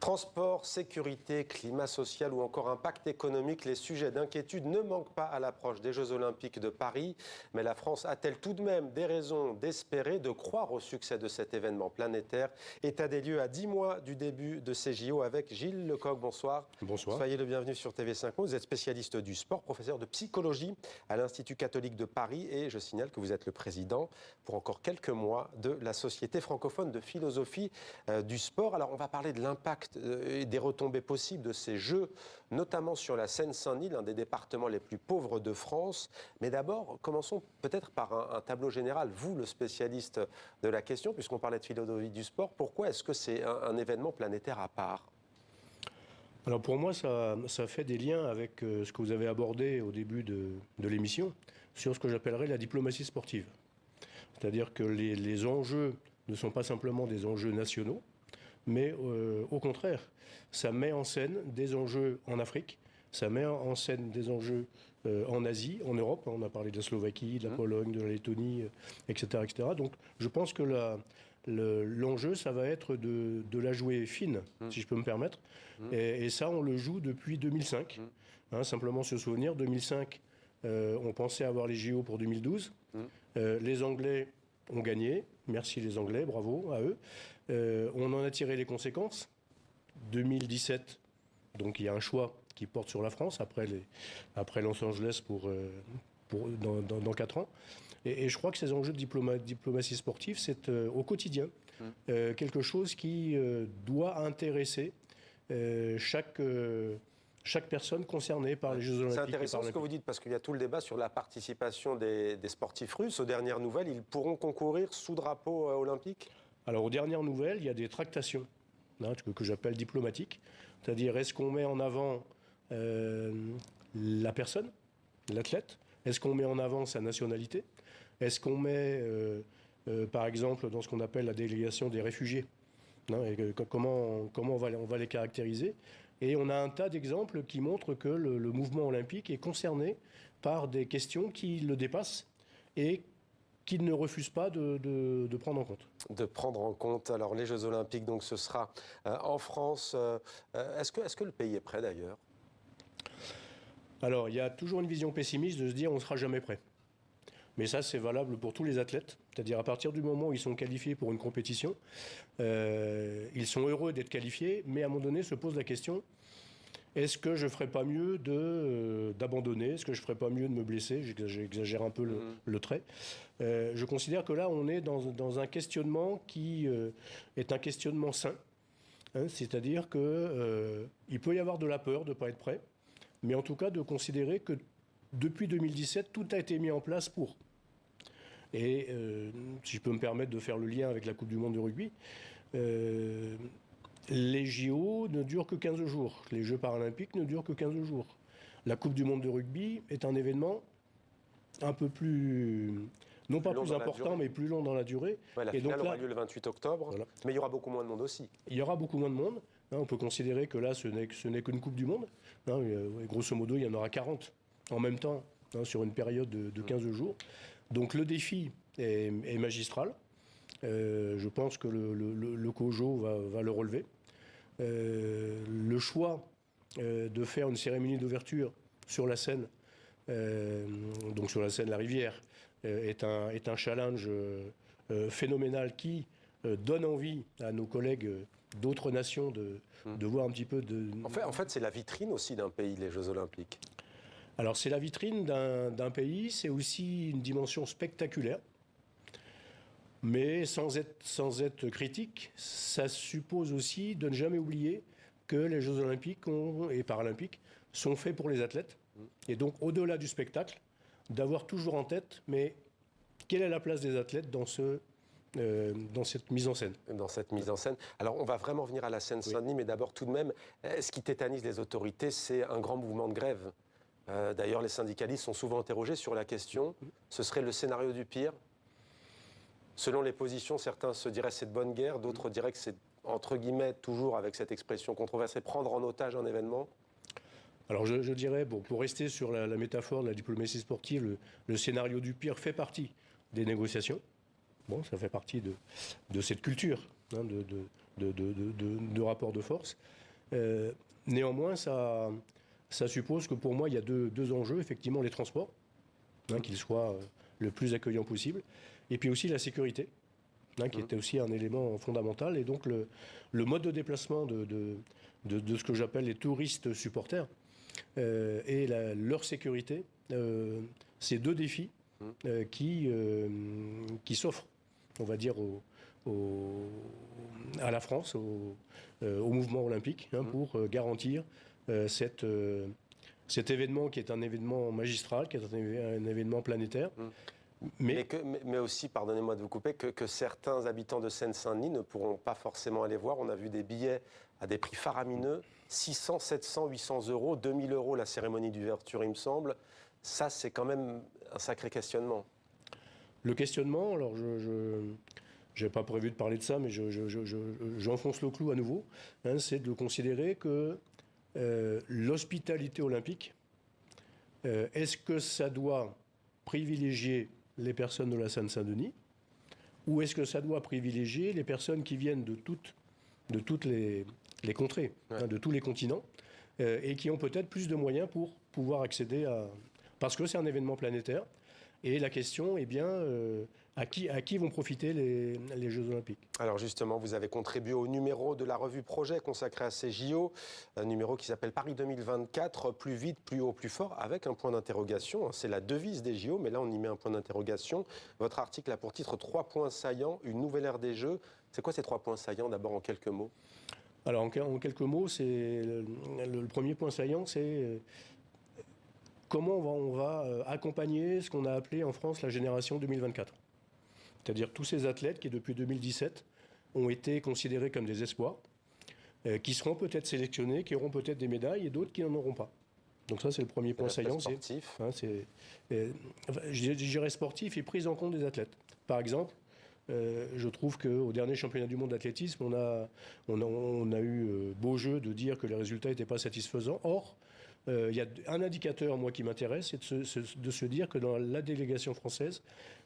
Transport, sécurité, climat social ou encore impact économique, les sujets d'inquiétude ne manquent pas à l'approche des Jeux Olympiques de Paris. Mais la France a-t-elle tout de même des raisons d'espérer, de croire au succès de cet événement planétaire? État des lieux à 10 mois du début de ces JO avec Gilles Lecoq. Bonsoir. Bonsoir. Soyez le bienvenu sur TV5 Monde. Vous êtes spécialiste du sport, professeur de psychologie à l'Institut catholique de Paris et je signale que vous êtes le président pour encore quelques mois de la Société francophone de philosophie du sport. Alors on va parler de l'impact et des retombées possibles de ces Jeux, notamment sur la Seine-Saint-Denis, l'un des départements les plus pauvres de France. Mais d'abord, commençons peut-être par un tableau général. Vous, le spécialiste de la question, puisqu'on parlait de philosophie du sport, pourquoi est-ce que c'est un événement planétaire à part ? Alors pour moi, ça fait des liens avec ce que vous avez abordé au début de l'émission, sur ce que j'appellerais la diplomatie sportive. C'est-à-dire que les enjeux ne sont pas simplement des enjeux nationaux, mais au contraire, ça met en scène des enjeux en Afrique, ça met en scène des enjeux en Asie, en Europe. On a parlé de la Slovaquie, de la Pologne, de la Lettonie, etc., etc. Donc je pense que l'enjeu, ça va être de la jouer fine, si je peux me permettre. Et ça, on le joue depuis 2005. Simplement se souvenir, 2005, on pensait avoir les JO pour 2012. Les Anglais ont gagné. Merci les Anglais, bravo à eux. On en a tiré les conséquences. 2017, donc il y a un choix qui porte sur la France après Los Angeles dans 4 ans. Et je crois que ces enjeux de diplomatie sportive, c'est au quotidien quelque chose qui doit intéresser chaque personne concernée par les Jeux Olympiques. C'est intéressant ce que vous dites, parce qu'il y a tout le débat sur la participation des sportifs russes. Aux dernières nouvelles, ils pourront concourir sous drapeau olympique ? Alors, aux dernières nouvelles, il y a des tractations que j'appelle diplomatiques. C'est-à-dire, est-ce qu'on met en avant la personne, l'athlète ? Est-ce qu'on met en avant sa nationalité ? Est-ce qu'on met, par exemple, dans ce qu'on appelle la délégation des réfugiés ? Comment on va les caractériser ? Et on a un tas d'exemples qui montrent que le mouvement olympique est concerné par des questions qui le dépassent et qu'il ne refuse pas de prendre en compte. De prendre en compte. Alors les Jeux Olympiques, donc ce sera en France. Est-ce que le pays est prêt d'ailleurs ? Alors il y a toujours une vision pessimiste de se dire on ne sera jamais prêt. Mais ça, c'est valable pour tous les athlètes. C'est-à-dire à partir du moment où ils sont qualifiés pour une compétition, ils sont heureux d'être qualifiés, mais à un moment donné se pose la question, est-ce que je ne ferais pas mieux d'abandonner ? Est-ce que je ne ferais pas mieux de me blesser ? J'exagère un peu le trait. Je considère que là, on est dans un questionnement qui est un questionnement sain. C'est-à-dire qu'il peut y avoir de la peur de ne pas être prêt, mais en tout cas de considérer que depuis 2017, tout a été mis en place pour. Et si je peux me permettre de faire le lien avec la Coupe du Monde de rugby, les JO ne durent que 15 jours. Les Jeux paralympiques ne durent que 15 jours. La Coupe du Monde de rugby est un événement un peu plus... Non pas plus important, mais plus long dans la durée. Ouais, la finale aura lieu le 28 octobre, voilà. Mais il y aura beaucoup moins de monde aussi. Il y aura beaucoup moins de monde. On peut considérer que là, ce n'est qu'une Coupe du Monde. Grosso modo, il y en aura 40 en même temps, sur une période de 15 jours. Donc le défi est magistral. Je pense que le COJO va le relever. Le choix de faire une cérémonie d'ouverture sur la Seine, donc sur la Seine, la rivière, est un challenge phénoménal qui donne envie à nos collègues d'autres nations de voir un petit peu de... En fait, c'est la vitrine aussi d'un pays, les Jeux Olympiques. Alors c'est la vitrine d'un pays, c'est aussi une dimension spectaculaire. Mais sans être critique, ça suppose aussi de ne jamais oublier que les Jeux Olympiques et Paralympiques sont faits pour les athlètes. Et donc, au-delà du spectacle, d'avoir toujours en tête, mais quelle est la place des athlètes dans cette mise en scène ? Dans cette mise en scène. Alors, on va vraiment venir à la Seine-Saint-Denis, mais d'abord, tout de même, ce qui tétanise les autorités, c'est un grand mouvement de grève. D'ailleurs, les syndicalistes sont souvent interrogés sur la question. Ce serait le scénario du pire ? Selon les positions, certains se diraient c'est de bonne guerre, d'autres diraient que c'est, entre guillemets, toujours avec cette expression controversée, prendre en otage un événement. Alors je dirais, pour rester sur la métaphore de la diplomatie sportive, le scénario du pire fait partie des négociations. Bon, ça fait partie de cette culture, de rapport de force. Néanmoins, ça suppose que pour moi, il y a deux enjeux. Effectivement, les transports, qu'ils soient le plus accueillants possible, et puis aussi la sécurité, qui était aussi un élément fondamental. Et donc, le mode de déplacement de ce que j'appelle les touristes supporters et leur sécurité, c'est deux défis qui s'offrent, on va dire, à la France, au mouvement olympique, pour garantir cet événement qui est un événement magistral, qui est un événement planétaire. Mais aussi, pardonnez-moi de vous couper, que certains habitants de Seine-Saint-Denis ne pourront pas forcément aller voir. On a vu des billets à des prix faramineux, 600, 700, 800 euros, 2000 euros la cérémonie d'ouverture, il me semble. Ça, c'est quand même un sacré questionnement. Le questionnement, alors je n'ai pas prévu de parler de ça, mais j'enfonce le clou à nouveau, c'est de considérer que l'hospitalité olympique, est-ce que ça doit privilégier les personnes de la Seine-Saint-Denis, ou est-ce que ça doit privilégier les personnes qui viennent de toutes les contrées, de tous les continents, et qui ont peut-être plus de moyens pour pouvoir accéder à... Parce que c'est un événement planétaire, et la question est bien à qui vont profiter les Jeux Olympiques. Alors justement, vous avez contribué au numéro de la revue Projet consacré à ces JO, un numéro qui s'appelle Paris 2024, plus vite, plus haut, plus fort, avec un point d'interrogation. C'est la devise des JO, mais là on y met un point d'interrogation. Votre article a pour titre 3 points saillants, une nouvelle ère des Jeux. C'est quoi ces 3 points saillants, d'abord en quelques mots? Alors en quelques mots, c'est le premier point saillant, c'est comment on va accompagner ce qu'on a appelé en France la génération 2024. C'est-à-dire tous ces athlètes qui, depuis 2017, ont été considérés comme des espoirs, qui seront peut-être sélectionnés, qui auront peut-être des médailles, et d'autres qui n'en auront pas. Donc ça, c'est le premier point saillant. Sportif. Je dirais sportif et prise en compte des athlètes. Par exemple, je trouve qu'au dernier championnat du monde d'athlétisme, on a eu beau jeu de dire que les résultats n'étaient pas satisfaisants. Or, il y a un indicateur, moi, qui m'intéresse, c'est de se dire que dans la délégation française,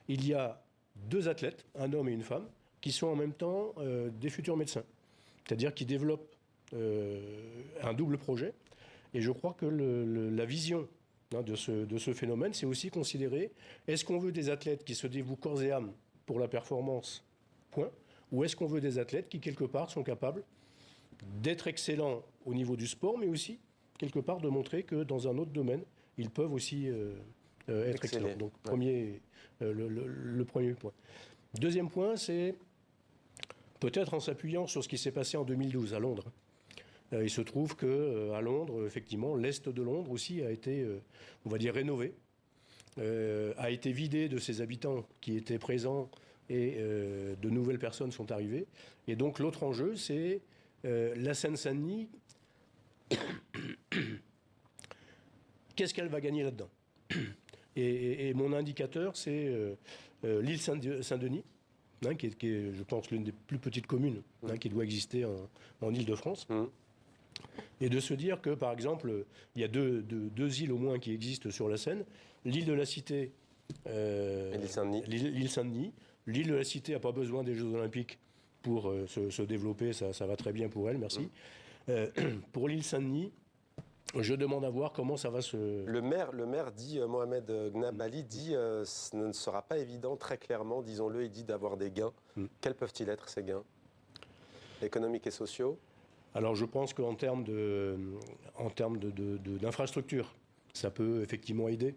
il y a 2 athlètes, un homme et une femme, qui sont en même temps des futurs médecins. C'est-à-dire qui développent un double projet. Et je crois que la vision de ce phénomène, c'est aussi considérer, est-ce qu'on veut des athlètes qui se dévouent corps et âme pour la performance, point, ou est-ce qu'on veut des athlètes qui, quelque part, sont capables d'être excellents au niveau du sport, mais aussi, quelque part, de montrer que dans un autre domaine, ils peuvent aussi être excellents. Donc, le premier point. Deuxième point, c'est peut-être en s'appuyant sur ce qui s'est passé en 2012 à Londres. Il se trouve qu'à Londres, effectivement, l'Est de Londres aussi a été, on va dire, rénové, a été vidé de ses habitants qui étaient présents et de nouvelles personnes sont arrivées. Et donc l'autre enjeu, c'est la Seine-Saint-Denis. Qu'est-ce qu'elle va gagner là-dedans ? Et mon indicateur, c'est l'île Saint-Denis, qui est, je pense, l'une des plus petites communes qui doit exister en Île-de-France. Et de se dire que, par exemple, il y a deux îles au moins qui existent sur la Seine. L'île de la Cité, l'île Saint-Denis. L'île de la Cité n'a pas besoin des Jeux Olympiques pour se développer, ça va très bien pour elle, merci. Pour l'île Saint-Denis, je demande à voir comment ça va se... Le maire dit, Mohamed Gnabali dit, ce ne sera pas évident, très clairement, disons-le, il dit d'avoir des gains. Quels peuvent-ils être ces gains? Économiques et sociaux? Alors je pense qu'en termes d'infrastructures, ça peut effectivement aider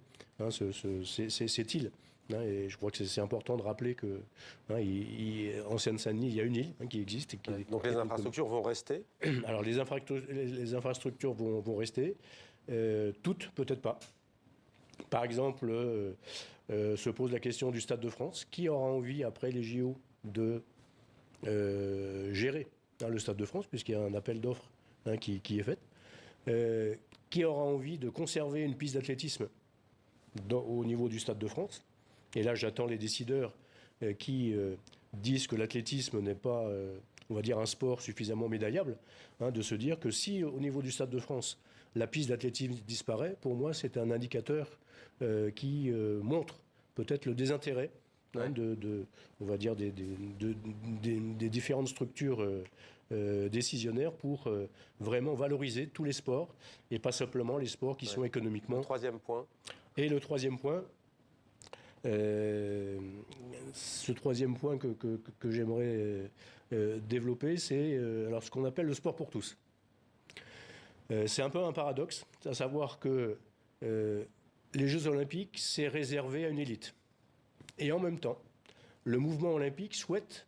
cette île. Et je crois que c'est important de rappeler que en Seine-Saint-Denis, il y a une île qui existe. Donc les infrastructures vont rester? Alors les infrastructures vont rester. Toutes, peut-être pas. Par exemple, se pose la question du Stade de France. Qui aura envie, après les JO, de gérer le Stade de France, puisqu'il y a un appel d'offres qui est fait? Qui aura envie de conserver une piste d'athlétisme au niveau du Stade de France? Et là, j'attends les décideurs qui disent que l'athlétisme n'est pas, on va dire, un sport suffisamment médaillable, de se dire que si, au niveau du Stade de France, la piste d'athlétisme disparaît, pour moi, c'est un indicateur qui montre peut-être le désintérêt on va dire, des différentes structures décisionnaires pour vraiment valoriser tous les sports et pas simplement les sports qui sont économiquement. Le troisième point. Et le troisième point, ce troisième point que j'aimerais développer, c'est alors ce qu'on appelle le sport pour tous. C'est un peu un paradoxe, à savoir que les Jeux Olympiques, c'est réservé à une élite. Et en même temps, le mouvement olympique souhaite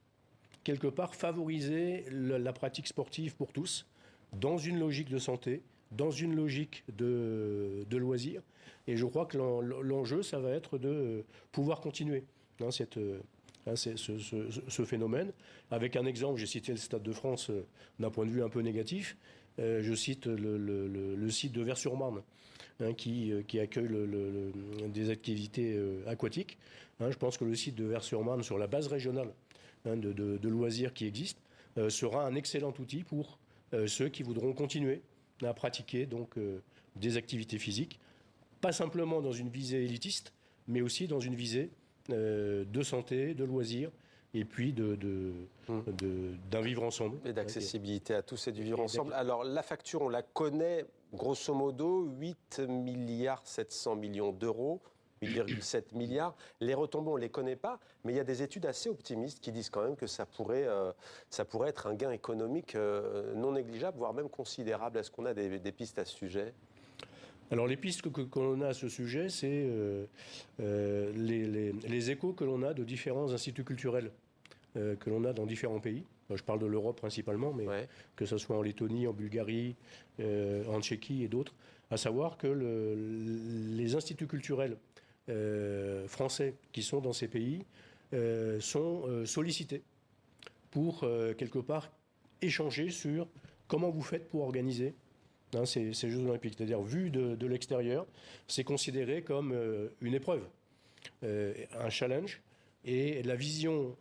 quelque part favoriser la pratique sportive pour tous, dans une logique de santé, dans une logique de loisirs. Et je crois que l'enjeu, ça va être de pouvoir continuer ce phénomène. Avec un exemple, j'ai cité le Stade de France d'un point de vue un peu négatif. Je cite le site de Vers-sur-Marne, qui accueille des activités aquatiques. Je pense que le site de Vers-sur-Marne, sur la base régionale de loisirs qui existe, sera un excellent outil pour ceux qui voudront continuer à pratiquer des activités physiques, pas simplement dans une visée élitiste, mais aussi dans une visée de santé, de loisirs, et puis d'un vivre ensemble. Et d'accessibilité à tous et du vivre ensemble. Alors la facture, on la connaît grosso modo, 8,7 milliards d'euros. 8,7 milliards. Les retombées, on ne les connaît pas, mais il y a des études assez optimistes qui disent quand même que ça pourrait être un gain économique non négligeable, voire même considérable. Est-ce qu'on a des pistes à ce sujet ? Alors les pistes que l'on a à ce sujet, c'est les échos que l'on a de différents instituts culturels que l'on a dans différents pays. Je parle de l'Europe principalement, mais que ce soit en Lettonie, en Bulgarie, en Tchéquie et d'autres, à savoir que les instituts culturels français qui sont dans ces pays sont sollicités pour quelque part échanger sur comment vous faites pour organiser ces Jeux Olympiques. C'est-à-dire, vu de l'extérieur, c'est considéré comme une épreuve, un challenge, et la vision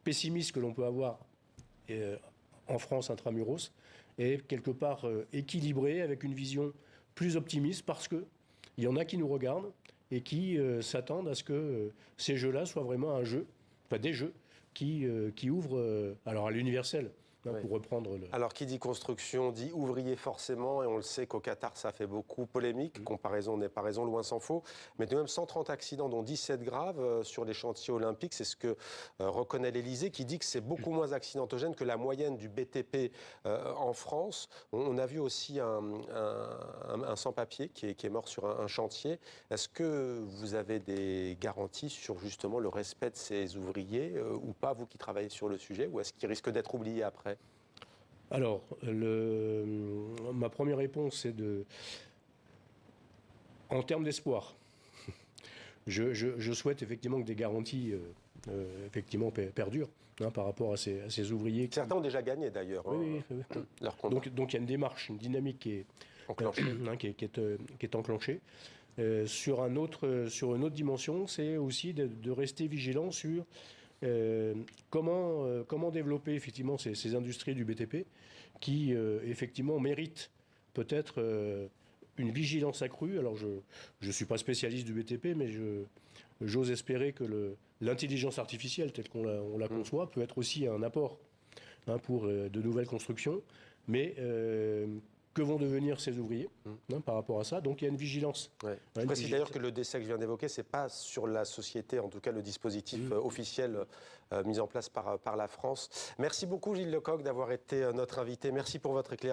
pessimiste que l'on peut avoir en France intramuros est quelque part équilibrée avec une vision plus optimiste, parce qu'il y en a qui nous regardent et qui s'attendent à ce que ces jeux-là soient vraiment des jeux qui ouvrent alors à l'universel. Pour reprendre Alors, qui dit construction dit ouvrier forcément, et on le sait qu'au Qatar, ça fait beaucoup polémique. Comparaison n'est pas raison, loin s'en faut. Mais de même 130 accidents, dont 17 graves sur les chantiers olympiques. C'est ce que reconnaît l'Élysée, qui dit que c'est beaucoup moins accidentogène que la moyenne du BTP en France. On a vu aussi un sans-papier qui est mort sur un chantier. Est-ce que vous avez des garanties sur justement le respect de ces ouvriers ou pas, vous qui travaillez sur le sujet, ou est-ce qu'ils risquent d'être oubliés après ? Alors, ma première réponse, c'est en termes d'espoir, je souhaite effectivement que des garanties effectivement perdurent par rapport à ces ouvriers. Certains ont déjà gagné d'ailleurs. Oui. Leur contrat. Donc il y a une démarche, une dynamique qui est enclenchée. Qui est enclenchée. Sur une autre dimension, c'est aussi de rester vigilant sur comment développer effectivement ces industries du BTP qui effectivement méritent peut-être une vigilance accrue. Alors je ne suis pas spécialiste du BTP, mais j'ose espérer que l'intelligence artificielle telle qu'on la conçoit peut être aussi un apport pour de nouvelles constructions. Mais que vont devenir ces ouvriers par rapport à ça? Donc il y a une vigilance. Je précise d'ailleurs que le décès que je viens d'évoquer, ce n'est pas sur la société, en tout cas le dispositif officiel mis en place par la France. Merci beaucoup Gilles Lecoq d'avoir été notre invité. Merci pour votre éclairage.